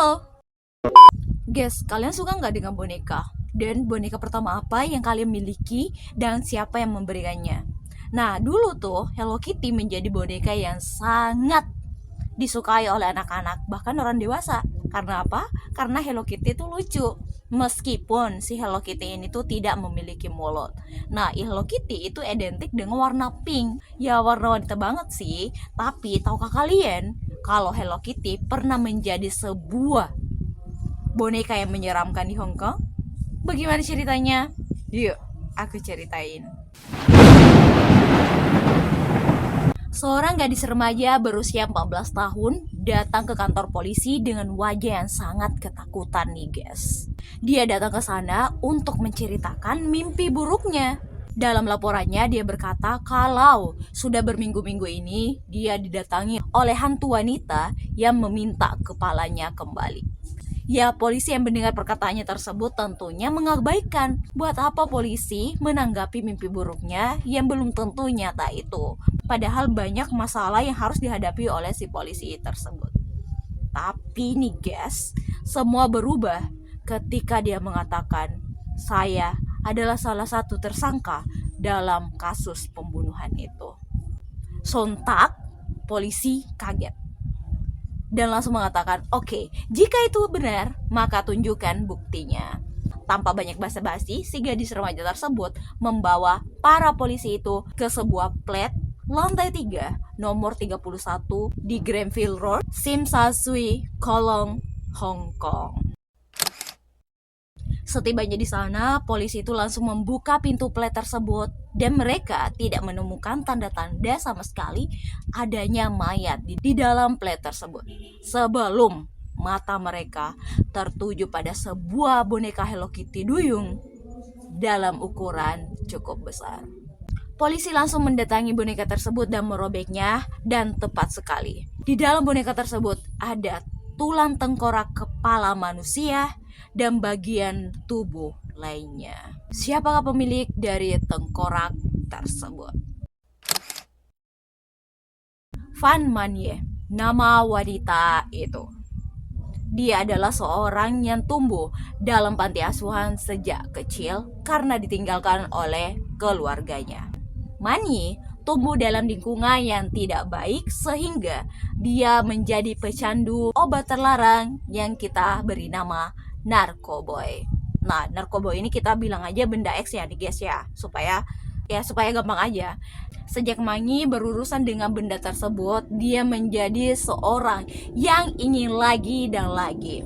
Halo, guys, kalian suka nggak dengan boneka? Dan boneka pertama apa yang kalian miliki dan siapa yang memberikannya? Nah, dulu tuh Hello Kitty menjadi boneka yang sangat disukai oleh anak-anak, bahkan orang dewasa. Karena apa? Karena Hello Kitty itu lucu. Meskipun si Hello Kitty ini tuh tidak memiliki mulut. Nah, Hello Kitty itu identik dengan warna pink. Ya, warna wanita banget sih. Tapi tahukah kalian kalau Hello Kitty pernah menjadi sebuah boneka yang menyeramkan di Hong Kong? Bagaimana ceritanya? Yuk, aku ceritain. Seorang gadis remaja berusia 14 tahun datang ke kantor polisi dengan wajah yang sangat ketakutan nih guys. Dia datang ke sana untuk menceritakan mimpi buruknya. Dalam laporannya dia berkata kalau sudah berminggu-minggu ini dia didatangi oleh hantu wanita yang meminta kepalanya kembali. Ya, polisi yang mendengar perkataannya tersebut tentunya mengabaikan. Buat apa polisi menanggapi mimpi buruknya yang belum tentu nyata itu? Padahal banyak masalah yang harus dihadapi oleh si polisi tersebut. Tapi nih guys, semua berubah ketika dia mengatakan, saya adalah salah satu tersangka dalam kasus pembunuhan itu. Sontak, polisi kaget dan langsung mengatakan, oke, jika itu benar, maka tunjukkan buktinya. Tanpa banyak basa-basi, si gadis remaja tersebut membawa para polisi itu ke sebuah flat lantai 3, nomor 31 di Granville Road, Tsim Sha Tsui, Kolong, Hong Kong. Setibanya di sana, polisi itu langsung membuka pintu flat tersebut dan mereka tidak menemukan tanda-tanda sama sekali adanya mayat di dalam flat tersebut. Sebelum mata mereka tertuju pada sebuah boneka Hello Kitty duyung dalam ukuran cukup besar. Polisi langsung mendatangi boneka tersebut dan merobeknya, dan tepat sekali. Di dalam boneka tersebut ada tulang tengkorak kepala manusia dan bagian tubuh lainnya. Siapakah pemilik dari tengkorak tersebut? Fan Manye, nama wanita itu. Dia adalah seorang yang tumbuh dalam panti asuhan sejak kecil karena ditinggalkan oleh keluarganya. Manye tumbuh dalam lingkungan yang tidak baik sehingga dia menjadi pecandu obat terlarang yang kita beri nama narkoboy. Nah, narkoboy ini kita bilang aja benda X ya nih guys ya, supaya gampang aja. Sejak Mangi berurusan dengan benda tersebut, dia menjadi seorang yang ingin lagi dan lagi.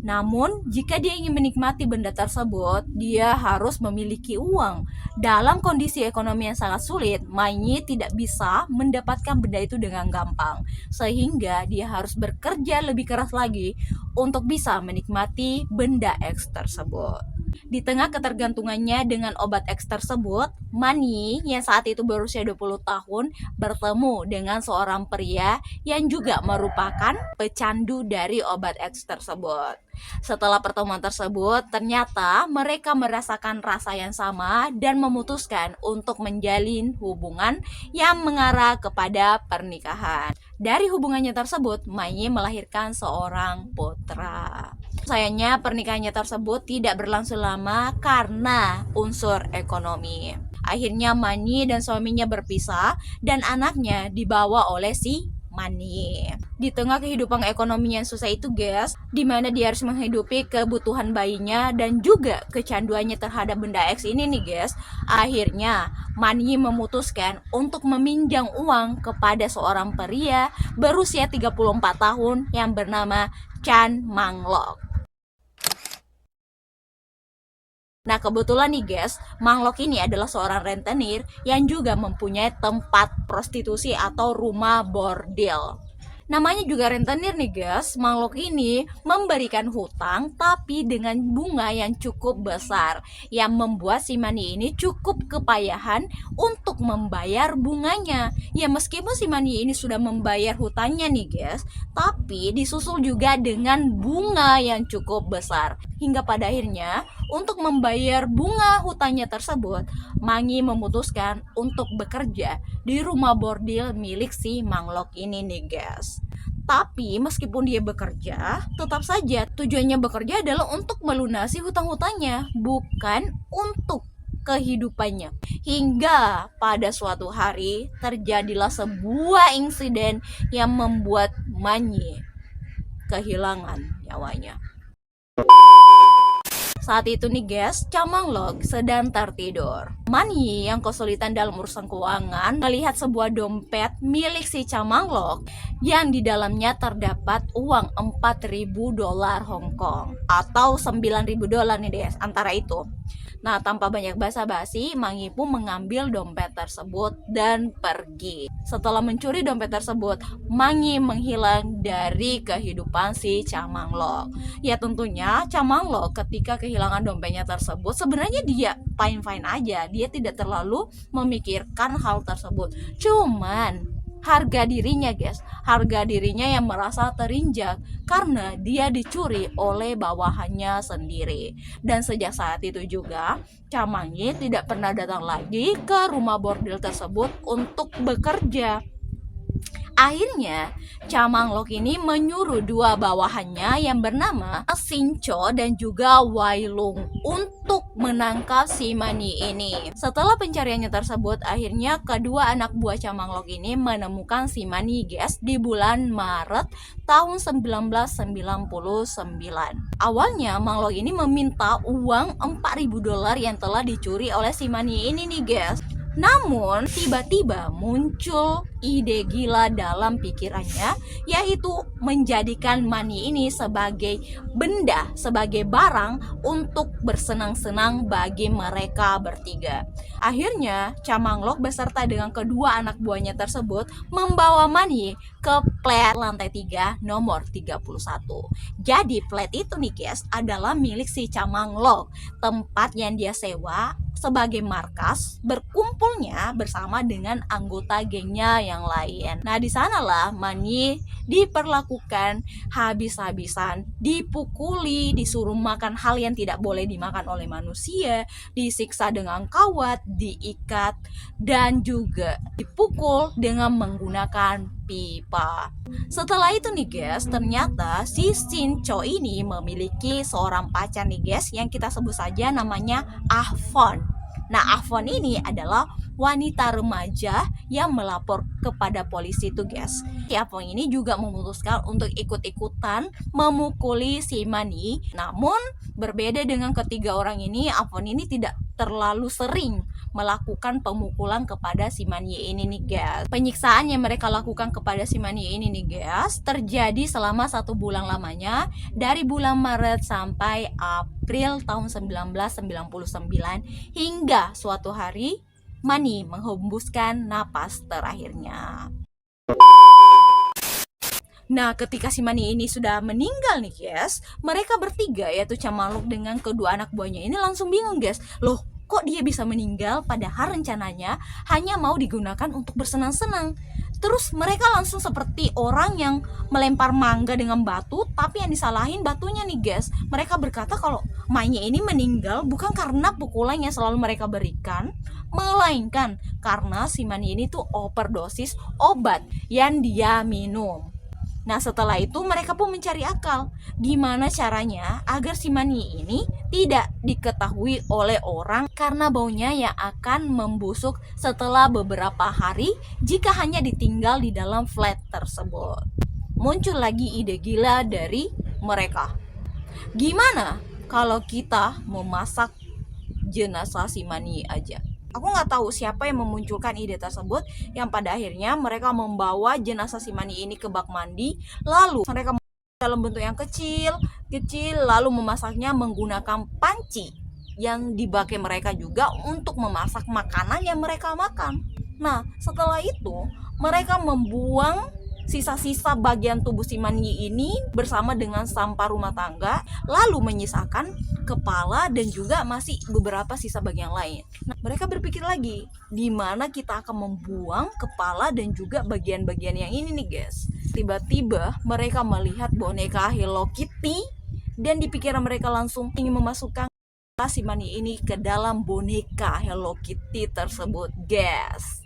Namun, jika dia ingin menikmati benda tersebut, dia harus memiliki uang. Dalam kondisi ekonomi yang sangat sulit, Mangi tidak bisa mendapatkan benda itu dengan gampang. Sehingga dia harus bekerja lebih keras lagi untuk bisa menikmati benda X tersebut. Di tengah ketergantungannya dengan obat X tersebut, Mani yang saat itu berusia 20 tahun bertemu dengan seorang pria yang juga merupakan pecandu dari obat X tersebut. Setelah pertemuan tersebut, ternyata mereka merasakan rasa yang sama dan memutuskan untuk menjalin hubungan yang mengarah kepada pernikahan. Dari hubungannya tersebut, Mani melahirkan seorang putra. Sayangnya pernikahannya tersebut tidak berlangsung lama karena unsur ekonomi. Akhirnya Mani dan suaminya berpisah dan anaknya dibawa oleh si Mani. Di tengah kehidupan ekonomi yang susah itu guys, dimana dia harus menghidupi kebutuhan bayinya dan juga kecanduannya terhadap benda X ini nih guys, akhirnya Mani memutuskan untuk meminjam uang kepada seorang pria berusia 34 tahun yang bernama Chan Manglok. Nah, kebetulan nih guys, Manglok ini adalah seorang rentenir yang juga mempunyai tempat prostitusi atau rumah bordil. Namanya juga rentenir nih guys. Manglok ini memberikan hutang tapi dengan bunga yang cukup besar, yang membuat si Mani ini cukup kepayahan untuk membayar bunganya. Ya, meskipun si Mani ini sudah membayar hutangnya nih guys, tapi disusul juga dengan bunga yang cukup besar. Hingga pada akhirnya untuk membayar bunga hutangnya tersebut, Mangi memutuskan untuk bekerja di rumah bordil milik si Manglok ini nih guys. Tapi meskipun dia bekerja, tetap saja tujuannya bekerja adalah untuk melunasi hutang-hutangnya, bukan untuk kehidupannya. Hingga pada suatu hari terjadilah sebuah insiden yang membuat Manyi kehilangan nyawanya. Saat itu nih guys, Chamanglok sedang tertidur. Manyi yang kesulitan dalam urusan keuangan melihat sebuah dompet milik si Chamanglok yang di dalamnya terdapat uang 4.000 dolar Hong Kong atau 9.000 dolar nih guys, antara itu. Nah, tanpa banyak basa-basi, Manyi pun mengambil dompet tersebut dan pergi. Setelah mencuri dompet tersebut, Manyi menghilang dari kehidupan si Chamanglok. Ya tentunya Chamanglok ketika kehilangan dompetnya tersebut, sebenarnya dia fine-fine aja. Dia tidak terlalu memikirkan hal tersebut. Cuman harga dirinya guys, harga dirinya yang merasa terinjak karena dia dicuri oleh bawahannya sendiri. Dan sejak saat itu juga Manyi tidak pernah datang lagi ke rumah bordil tersebut untuk bekerja. Akhirnya, Chamanglok ini menyuruh dua bawahannya yang bernama Sincho dan juga Wailung untuk menangkap si Manyi ini. Setelah pencariannya tersebut, akhirnya kedua anak buah Chamanglok ini menemukan si Manyi guys di bulan Maret tahun 1999. Awalnya Manglok ini meminta uang 4.000 dolar yang telah dicuri oleh si Manyi ini nih guys. Namun tiba-tiba muncul ide gila dalam pikirannya, yaitu menjadikan Manyi ini sebagai benda, sebagai barang untuk bersenang-senang bagi mereka bertiga. Akhirnya Chamanglok beserta dengan kedua anak buahnya tersebut membawa Manyi ke flat lantai 3 nomor 31. Jadi flat itu nih guys adalah milik si Chamanglok, tempat yang dia sewa sebagai markas berkumpulnya bersama dengan anggota gengnya yang lain. Nah, di sanalah Manyi diperlakukan habis-habisan, dipukuli, disuruh makan hal yang tidak boleh dimakan oleh manusia, disiksa dengan kawat, diikat, dan juga dipukul dengan menggunakan pipa. Setelah itu nih guys, ternyata si Sincho ini memiliki seorang pacar nih guys yang kita sebut saja namanya Ahfon. Nah, Ahfon ini adalah wanita remaja yang melapor kepada polisi tuh guys. Si Ahfon ini juga memutuskan untuk ikut-ikutan memukuli si Manyi. Namun berbeda dengan ketiga orang ini, Ahfon ini tidak terlalu sering melakukan pemukulan kepada si Manyi ini nih guys. Penyiksaan yang mereka lakukan kepada si Manyi ini nih guys terjadi selama 1 bulan lamanya, dari bulan Maret sampai April tahun 1999, hingga suatu hari Manyi menghembuskan napas terakhirnya. Nah, ketika si Manyi ini sudah meninggal nih guys, mereka bertiga yaitu Chamanglok dengan kedua anak buahnya ini langsung bingung guys. Loh, kok dia bisa meninggal padahal rencananya hanya mau digunakan untuk bersenang-senang? Terus mereka langsung seperti orang yang melempar mangga dengan batu, tapi yang disalahin batunya nih guys. Mereka berkata kalau Manyi ini meninggal bukan karena pukulan yang selalu mereka berikan, melainkan karena si Manyi ini tuh overdosis obat yang dia minum. Nah, setelah itu mereka pun mencari akal gimana caranya agar si Manyi ini tidak diketahui oleh orang karena baunya yang akan membusuk setelah beberapa hari jika hanya ditinggal di dalam flat tersebut. Muncul lagi ide gila dari mereka. Gimana kalau kita memasak jenazah si Manyi aja? Aku nggak tahu siapa yang memunculkan ide tersebut, yang pada akhirnya mereka membawa jenazah si Manyi ini ke bak mandi, lalu mereka dalam bentuk yang kecil, lalu memasaknya menggunakan panci yang dipakai mereka juga untuk memasak makanan yang mereka makan. Nah, setelah itu mereka membuang sisa-sisa bagian tubuh si Manyi ini bersama dengan sampah rumah tangga, lalu menyisakan kepala dan juga masih beberapa sisa bagian lain. Nah, mereka berpikir lagi, di mana kita akan membuang kepala dan juga bagian-bagian yang ini nih guys. Tiba-tiba mereka melihat boneka Hello Kitty dan di pikiran mereka langsung ingin memasukkan si Manyi ini ke dalam boneka Hello Kitty tersebut guys.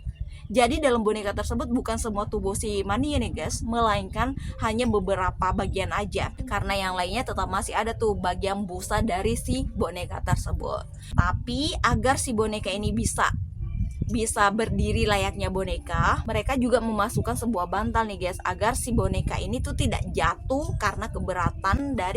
Jadi dalam boneka tersebut bukan semua tubuh si Mania nih guys, melainkan hanya beberapa bagian aja, karena yang lainnya tetap masih ada tuh bagian busa dari si boneka tersebut. Tapi agar si boneka ini bisa berdiri layaknya boneka, mereka juga memasukkan sebuah bantal nih guys, agar si boneka ini tuh tidak jatuh karena keberatan dari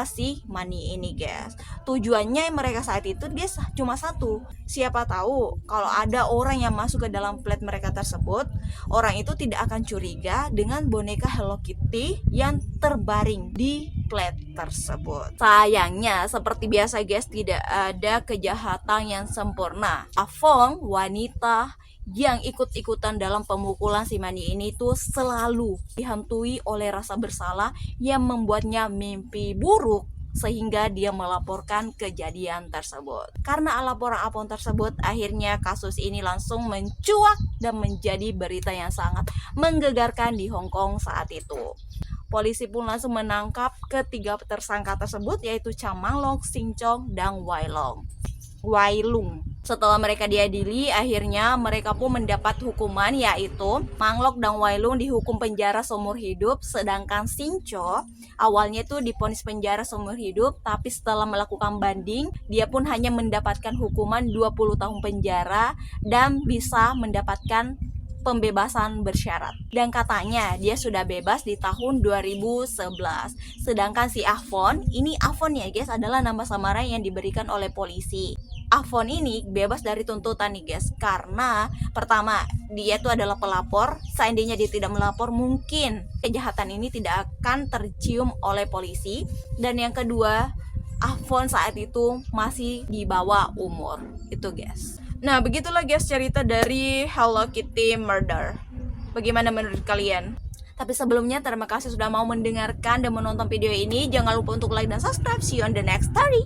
si Mani ini guys. Tujuannya mereka saat itu dia cuma satu, siapa tahu kalau ada orang yang masuk ke dalam flat mereka tersebut, orang itu tidak akan curiga dengan boneka Hello Kitty yang terbaring di flat tersebut. Sayangnya seperti biasa guys, tidak ada kejahatan yang sempurna. Afong, wanita yang ikut-ikutan dalam pemukulan si Mani ini tuh selalu dihantui oleh rasa bersalah yang membuatnya mimpi buruk, sehingga dia melaporkan kejadian tersebut. Karena laporan Afong tersebut, akhirnya kasus ini langsung mencuat dan menjadi berita yang sangat menggegarkan di Hong Kong saat itu. Polisi pun langsung menangkap ketiga tersangka tersebut, yaitu Chang Manglok, Sing Chong, dan Wai Lung. Setelah mereka diadili, akhirnya mereka pun mendapat hukuman, yaitu Manglok dan Wai Lung dihukum penjara seumur hidup, sedangkan Sing Chong awalnya itu divonis penjara seumur hidup, tapi setelah melakukan banding, dia pun hanya mendapatkan hukuman 20 tahun penjara dan bisa mendapatkan pembebasan bersyarat. Dan katanya dia sudah bebas di tahun 2011. Sedangkan si Afon, ini Afon ya guys, adalah nama samaran yang diberikan oleh polisi. Afon ini bebas dari tuntutan nih guys, karena pertama dia itu adalah pelapor. Seandainya dia tidak melapor, mungkin kejahatan ini tidak akan tercium oleh polisi. Dan yang kedua, Afon saat itu masih di bawah umur. Itu guys. Nah, begitulah guys cerita dari Hello Kitty Murder. Bagaimana menurut kalian? Tapi sebelumnya, terima kasih sudah mau mendengarkan dan menonton video ini. Jangan lupa untuk like dan subscribe. See you on the next story.